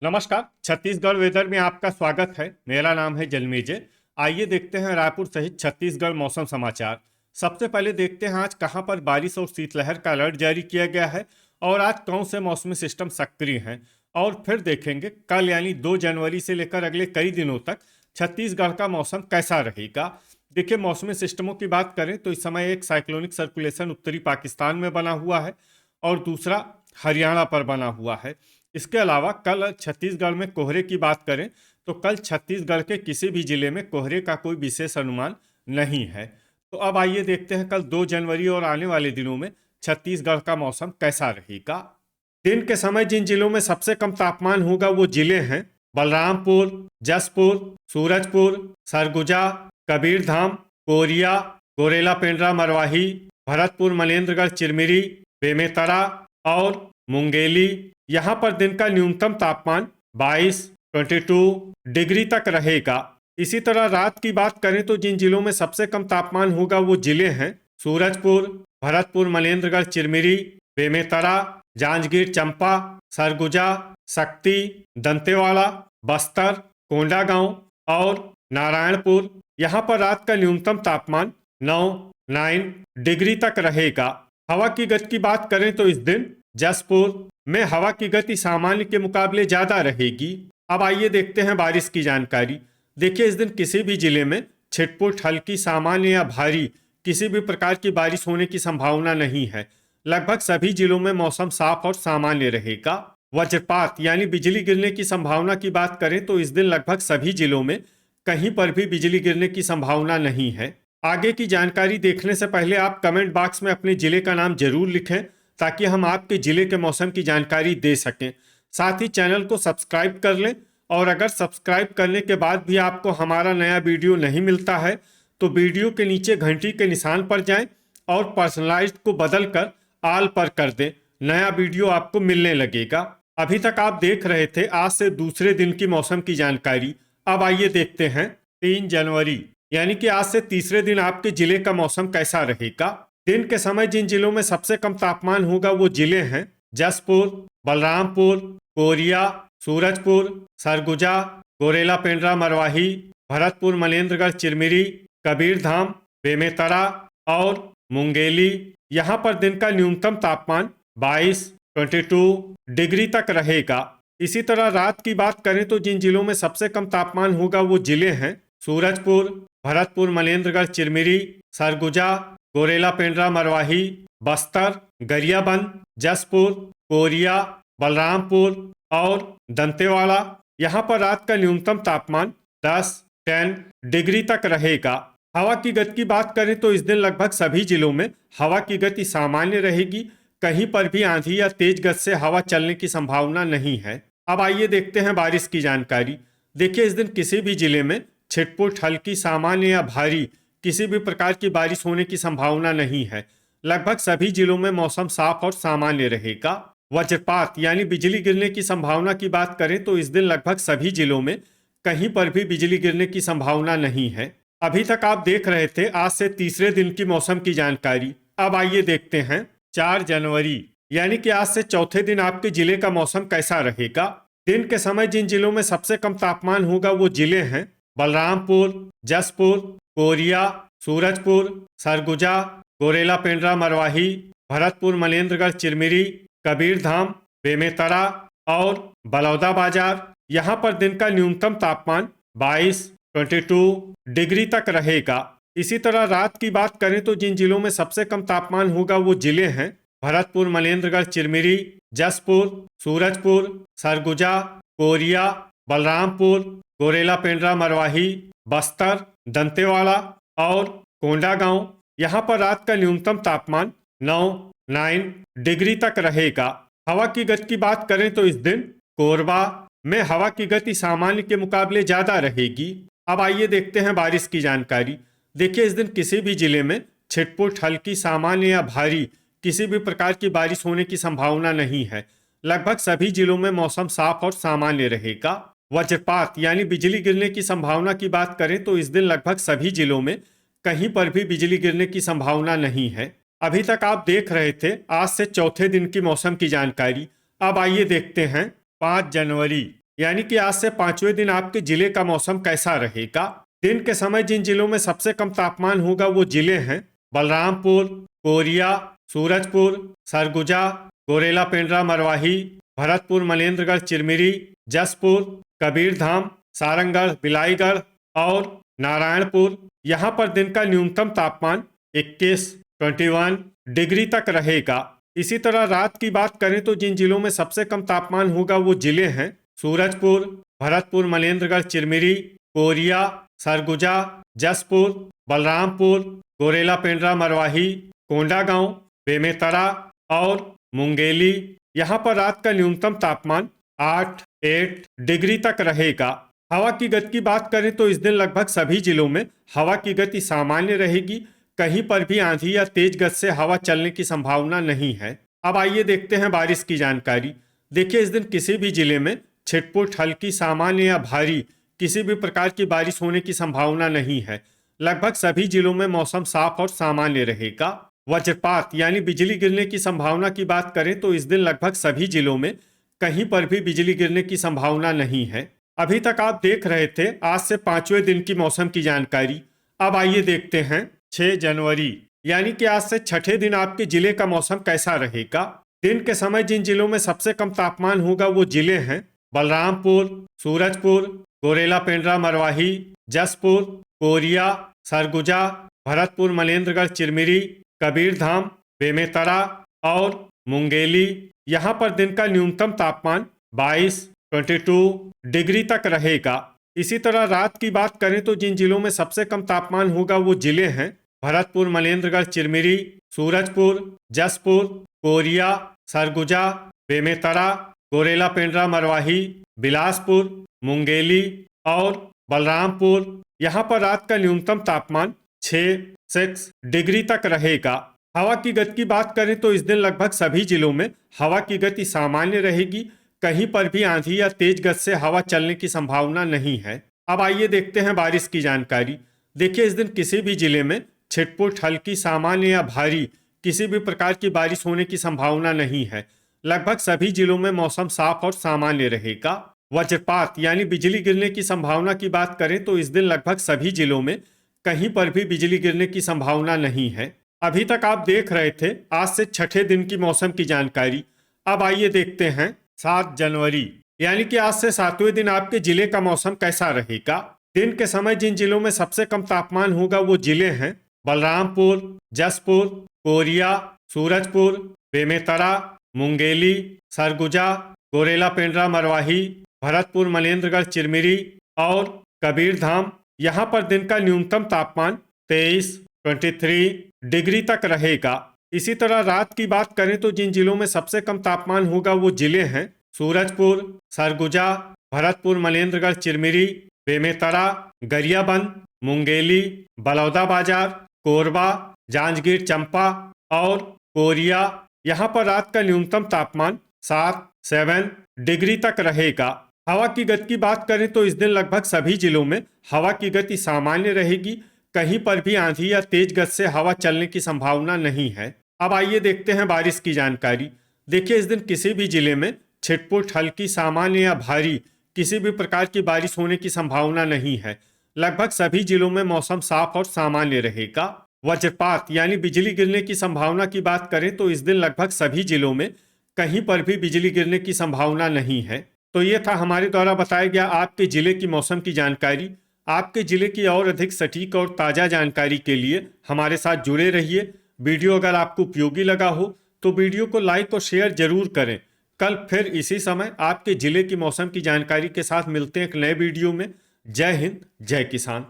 नमस्कार। छत्तीसगढ़ वेदर में आपका स्वागत है। मेरा नाम है जलमेजे। आइए देखते हैं रायपुर सहित छत्तीसगढ़ मौसम समाचार। सबसे पहले देखते हैं आज कहां पर बारिश और शीतलहर का अलर्ट जारी किया गया है और आज कौन से मौसमी सिस्टम सक्रिय हैं। और फिर देखेंगे कल यानी 2 जनवरी से लेकर अगले कई दिनों तक छत्तीसगढ़ का मौसम कैसा रहेगा। देखिए, मौसमी सिस्टमों की बात करें तो इस समय एक साइक्लोनिक सर्कुलेशन उत्तरी पाकिस्तान में बना हुआ है और दूसरा हरियाणा पर बना हुआ है। इसके अलावा कल छत्तीसगढ़ में कोहरे की बात करें तो कल छत्तीसगढ़ के किसी भी जिले में कोहरे का कोई विशेष अनुमान नहीं है। तो अब आइए देखते हैं कल 2 जनवरी और आने वाले दिनों में छत्तीसगढ़ का मौसम कैसा रहेगा। दिन के समय जिन जिलों में सबसे कम तापमान होगा वो जिले हैं बलरामपुर, जसपुर, सूरजपुर, सरगुजा, कबीरधाम, कोरिया, गोरेला पेंड्रा मरवाही, भरतपुर मनेन्द्रगढ़ चिरमिरी, बेमेतरा और मुंगेली। यहाँ पर दिन का न्यूनतम तापमान 22 डिग्री तक रहेगा। इसी तरह रात की बात करें तो जिन जिलों में सबसे कम तापमान होगा वो जिले हैं सूरजपुर, भरतपुर मनेन्द्रगढ़ चिरमिरी, बेमेतरा, जांजगीर चंपा, सरगुजा, शक्ति, दंतेवाड़ा, बस्तर, कोंडागांव और नारायणपुर। यहाँ पर रात का न्यूनतम तापमान 9 डिग्री तक रहेगा। हवा की गति की बात करें तो इस दिन जसपुर में हवा की गति सामान्य के मुकाबले ज्यादा रहेगी। अब आइए देखते हैं बारिश की जानकारी। देखिए, इस दिन किसी भी जिले में छिटपुट, हल्की, सामान्य या भारी किसी भी प्रकार की बारिश होने की संभावना नहीं है। लगभग सभी जिलों में मौसम साफ और सामान्य रहेगा। वज्रपात यानी बिजली गिरने की संभावना की बात करें तो इस दिन लगभग सभी जिलों में कहीं पर भी बिजली गिरने की संभावना नहीं है। आगे की जानकारी देखने से पहले आप कमेंट बॉक्स में अपने जिले का नाम जरूर लिखें ताकि हम आपके जिले के मौसम की जानकारी दे सकें। साथ ही चैनल को सब्सक्राइब कर लें और अगर सब्सक्राइब करने के बाद भी आपको हमारा नया वीडियो नहीं मिलता है तो वीडियो के नीचे घंटी के निशान पर जाएं और पर्सनलाइज्ड को बदलकर ऑल पर कर दें। नया वीडियो आपको मिलने लगेगा। अभी तक आप देख रहे थे आज से दूसरे दिन की मौसम की जानकारी। अब आइए देखते हैं 3 जनवरी यानी कि आज से तीसरे दिन आपके जिले का मौसम कैसा रहेगा। दिन के समय जिन जिलों में सबसे कम तापमान होगा वो जिले हैं जसपुर, बलरामपुर, कोरिया, सूरजपुर, सरगुजा, गोरेला पेंड्रा मरवाही, भरतपुर मनेन्द्रगढ़ चिरमिरी, कबीरधाम, बेमेतरा और मुंगेली। यहाँ पर दिन का न्यूनतम तापमान 22 डिग्री तक रहेगा। इसी तरह रात की बात करें तो जिन जिलों में सबसे कम तापमान होगा वो जिले हैं सूरजपुर, भरतपुर मनेन्द्रगढ़ चिरमिरी, सरगुजा, गोरेला पेंड्रा मरवाही, बस्तर, गरियाबंद, जसपुर, कोरिया, बलरामपुर और दंतेवाड़ा। यहाँ पर रात का न्यूनतम तापमान 10 डिग्री तक रहेगा। हवा की गति की बात करें तो इस दिन लगभग सभी जिलों में हवा की गति सामान्य रहेगी। कहीं पर भी आंधी या तेज गति से हवा चलने की संभावना नहीं है। अब आइए देखते हैं बारिश की जानकारी। देखिए, इस दिन किसी भी जिले में छिटपुट, हल्की, सामान्य या भारी किसी भी प्रकार की बारिश होने की संभावना नहीं है। लगभग सभी जिलों में मौसम साफ और सामान्य रहेगा। वज्रपात यानी बिजली गिरने की संभावना की बात करें तो इस दिन लगभग सभी जिलों में कहीं पर भी बिजली गिरने की संभावना नहीं है। अभी तक आप देख रहे थे आज से तीसरे दिन की मौसम की जानकारी। अब आइए देखते हैं 4 जनवरी यानी कि आज से चौथे दिन आपके जिले का मौसम कैसा रहेगा। दिन के समय जिन जिलों में सबसे कम तापमान होगा वो जिले हैं बलरामपुर, जसपुर, कोरिया, सूरजपुर, सरगुजा, गोरेला पेंड्रा मरवाही, भरतपुर मनेन्द्रगढ़ चिरमिरी, कबीरधाम, बेमेतरा और बलौदाबाजार। यहाँ पर दिन का न्यूनतम तापमान 22 डिग्री तक रहेगा। इसी तरह रात की बात करें तो जिन जिलों में सबसे कम तापमान होगा वो जिले हैं भरतपुर मनेन्द्रगढ़ चिरमिरी, जसपुर, सूरजपुर, सरगुजा, कोरिया, बलरामपुर, गोरेला पेंड्रा मरवाही, बस्तर, दंतेवाड़ा और कोंडागांव। यहाँ पर रात का न्यूनतम तापमान 9 डिग्री तक रहेगा। हवा की गति की बात करें तो इस दिन कोरबा में हवा की गति सामान्य के मुकाबले ज्यादा रहेगी। अब आइए देखते हैं बारिश की जानकारी। देखिए, इस दिन किसी भी जिले में छिटपुट, हल्की, सामान्य या भारी किसी भी प्रकार की बारिश होने की संभावना नहीं है। लगभग सभी जिलों में मौसम साफ और सामान्य रहेगा। वज्रपात यानी बिजली गिरने की संभावना की बात करें तो इस दिन लगभग सभी जिलों में कहीं पर भी बिजली गिरने की संभावना नहीं है। अभी तक आप देख रहे थे आज से चौथे दिन की मौसम की जानकारी। अब आइए देखते हैं 5 जनवरी यानी कि आज से 5वें दिन आपके जिले का मौसम कैसा रहेगा। दिन के समय जिन जिलों में सबसे कम तापमान होगा वो जिले हैं बलरामपुर, कोरिया, सूरजपुर, सरगुजा, गोरेला पेंड्रा मरवाही, भरतपुर मनेन्द्रगढ़ चिरमिरी, जसपुर, कबीरधाम, सारंगगढ़, बिलाईगढ़ और नारायणपुर। यहाँ पर दिन का न्यूनतम तापमान 21 डिग्री तक रहेगा। इसी तरह रात की बात करें तो जिन जिलों में सबसे कम तापमान होगा वो जिले हैं सूरजपुर, भरतपुर मनेन्द्रगढ़ चिरमिरी, कोरिया, सरगुजा, जसपुर, बलरामपुर, गोरेला पेंड्रा मरवाही, कोंडागांव, बेमेतरा और मुंगेली। यहाँ पर रात का न्यूनतम तापमान 8 डिग्री तक रहेगा। हवा की गति की बात करें तो इस दिन लगभग सभी जिलों में हवा की गति सामान्य रहेगी। कहीं पर भी आंधी या तेज गति से हवा चलने की संभावना नहीं है। अब आइए देखते हैं बारिश की जानकारी। देखिए, इस दिन किसी भी जिले में छिटपुट, हल्की, सामान्य या भारी किसी भी प्रकार की बारिश होने की संभावना नहीं है। लगभग सभी जिलों में मौसम साफ और सामान्य रहेगा। वज्रपात यानी बिजली गिरने की संभावना की बात करें तो इस दिन लगभग सभी जिलों में कहीं पर भी बिजली गिरने की संभावना नहीं है। अभी तक आप देख रहे थे आज से 5वें दिन की मौसम की जानकारी। अब आइए देखते हैं 6 जनवरी यानी कि आज से छठे दिन आपके जिले का मौसम कैसा रहेगा। दिन के समय जिन जिलों में सबसे कम तापमान होगा वो जिले हैं बलरामपुर, सूरजपुर, गोरेला पेंड्रा मरवाही, जसपुर, कोरिया, सरगुजा, भरतपुर मनेन्द्रगढ़ चिरमिरी, कबीरधाम, बेमेतरा और मुंगेली। यहाँ पर दिन का न्यूनतम तापमान 22 डिग्री तक रहेगा। इसी तरह रात की बात करें तो जिन जिलों में सबसे कम तापमान होगा वो जिले हैं भरतपुर मनेन्द्रगढ़ चिरमिरी, सूरजपुर, जसपुर, कोरिया, सरगुजा, बेमेतरा, गोरेला पेंड्रा मरवाही, बिलासपुर, मुंगेली और बलरामपुर। यहाँ पर रात का न्यूनतम तापमान 6 डिग्री तक रहेगा। हवा की गति की बात करें तो इस दिन लगभग सभी जिलों में हवा की गति सामान्य रहेगी। कहीं पर भी आंधी या तेज गति से हवा चलने की संभावना नहीं है। अब आइए देखते हैं बारिश की जानकारी। देखिए, इस दिन किसी भी जिले में छिटपुट, हल्की, सामान्य या भारी किसी भी प्रकार की बारिश होने की संभावना नहीं है। लगभग सभी जिलों में मौसम साफ और सामान्य रहेगा। वज्रपात यानी बिजली गिरने की संभावना की बात करें तो इस दिन लगभग सभी जिलों में कहीं पर भी बिजली गिरने की संभावना नहीं है। अभी तक आप देख रहे थे आज से छठे दिन की मौसम की जानकारी। अब आइए देखते हैं 7 जनवरी यानी कि आज से 7वें दिन आपके जिले का मौसम कैसा रहेगा। दिन के समय जिन जिलों में सबसे कम तापमान होगा वो जिले हैं बलरामपुर, जसपुर, कोरिया, सूरजपुर, बेमेतरा, मुंगेली, सरगुजा, गोरेला पेंड्रा मरवाही, भरतपुर मनेन्द्रगढ़ चिरमिरी और कबीरधाम। यहाँ पर दिन का न्यूनतम तापमान 23 डिग्री तक रहेगा। इसी तरह रात की बात करें तो जिन जिलों में सबसे कम तापमान होगा वो जिले हैं सूरजपुर, सरगुजा, भरतपुर मनेन्द्रगढ़ चिरमिरी, बेमेतरा, गरियाबंद, मुंगेली, बलौदाबाजार, कोरबा, जांजगीर चंपा और कोरिया। यहाँ पर रात का न्यूनतम तापमान 7 डिग्री तक रहेगा। हवा की गति की बात करें तो इस दिन लगभग सभी जिलों में हवा की गति सामान्य रहेगी। कहीं पर भी आंधी या तेज गति से हवा चलने की संभावना नहीं है। अब आइए देखते हैं बारिश की जानकारी। देखिए, इस दिन किसी भी जिले में छिटपुट, हल्की, सामान्य या भारी किसी भी प्रकार की बारिश होने की संभावना नहीं है। लगभग सभी जिलों में मौसम साफ और सामान्य रहेगा। वज्रपात यानी बिजली गिरने की संभावना की बात करें तो इस दिन लगभग सभी जिलों में कहीं पर भी बिजली गिरने की संभावना नहीं है। तो ये था हमारे द्वारा बताया गया आपके जिले की मौसम की जानकारी। आपके जिले की और अधिक सटीक और ताज़ा जानकारी के लिए हमारे साथ जुड़े रहिए। वीडियो अगर आपको उपयोगी लगा हो तो वीडियो को लाइक और शेयर जरूर करें। कल फिर इसी समय आपके जिले की मौसम की जानकारी के साथ मिलते हैं एक नए वीडियो में। जय हिंद, जय किसान।